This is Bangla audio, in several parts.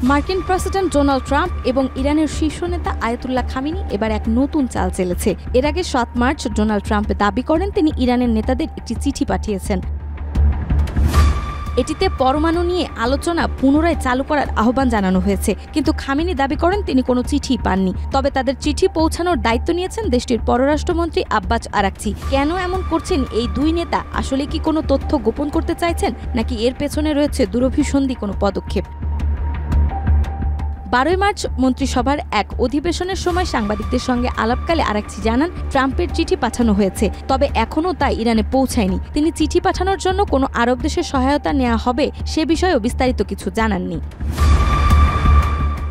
মার্কিন প্রেসিডেন্ট ডোনাল্ড ট্রাম্প এবং ইরানের শীর্ষ নেতা আয়াতুল্লাহ খামেনি এবার এক নতুন চাল চেলেছে। এর আগে ৭ মার্চ ডোনাল্ড ট্রাম্প দাবি করেন তিনি ইরানের নেতাদের একটি চিঠি পাঠিয়েছেন। এটিতে পরমাণু নিয়ে আলোচনা পুনরায় চালু করার আহ্বান জানানো হয়েছে, কিন্তু খামেনি দাবি করেন তিনি কোনো চিঠি পাননি। তবে তাদের চিঠি পৌঁছানোর দায়িত্ব নিয়েছেন দেশটির পররাষ্ট্রমন্ত্রী আব্বাস আরাকচি। কেন এমন করছেন এই দুই নেতা? আসলে কি কোনো তথ্য গোপন করতে চাইছেন, নাকি এর পেছনে রয়েছে দূরভিসন্ধি কোনো পদক্ষেপ? ১২ মার্চ মন্ত্রিসভার এক অধিবেশনের সময় সাংবাদিকদের সঙ্গে আলাপকালে আরাকচি জানান ট্রাম্পের চিঠি পাঠানো হয়েছে, তবে এখনও তা ইরানে পৌঁছায়নি। তিনি চিঠি পাঠানোর জন্য কোনো আরব দেশের সহায়তা নেওয়া হবে সে বিষয়েও বিস্তারিত কিছু জানাননি।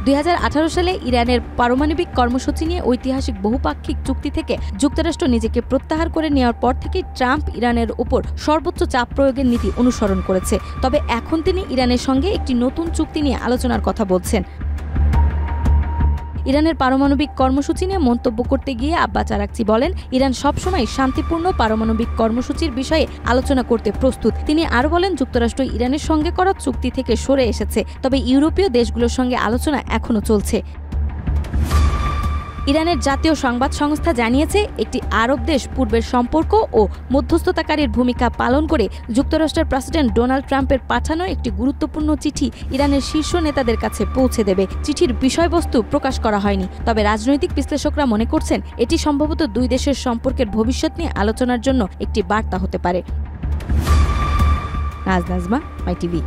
২০১৮ সালে ইরানের পারমাণবিক কর্মসূচি নিয়ে ঐতিহাসিক বহুপাক্ষিক চুক্তি থেকে যুক্তরাষ্ট্র নিজেকে প্রত্যাহার করে নেওয়ার পর থেকেই ট্রাম্প ইরানের উপর সর্বোচ্চ চাপ প্রয়োগের নীতি অনুসরণ করেছে। তবে এখন তিনি ইরানের সঙ্গে একটি নতুন চুক্তি নিয়ে আলোচনার কথা বলছেন। ইরানের পারমাণবিক কর্মসূচি নিয়ে মন্তব্য করতে গিয়ে আব্বাস আরাকচি বলেন, ইরান সবসময় শান্তিপূর্ণ পারমাণবিক কর্মসূচির বিষয়ে আলোচনা করতে প্রস্তুত। তিনি আরও বলেন, যুক্তরাষ্ট্র ইরানের সঙ্গে করা চুক্তি থেকে সরে এসেছে, তবে ইউরোপীয় দেশগুলোর সঙ্গে আলোচনা এখনও চলছে। ইরানের জাতীয় সংবাদ সংস্থা জানিয়েছে, একটি আরব দেশ পূর্বের সম্পর্ক ও মধ্যস্থতাকারীর ভূমিকা পালন করে যুক্তরাষ্ট্রের প্রেসিডেন্ট ডোনাল্ড ট্রাম্পের পাঠানো একটি গুরুত্বপূর্ণ চিঠি ইরানের শীর্ষ নেতাদের কাছে পৌঁছে দেবে। চিঠির বিষয়বস্তু প্রকাশ করা হয়নি, তবে রাজনৈতিক বিশ্লেষকরা মনে করছেন এটি সম্ভবত দুই দেশের সম্পর্কের ভবিষ্যৎ নিয়ে আলোচনার জন্য একটি বার্তা হতে পারে। নাজমা, মাই টিভি।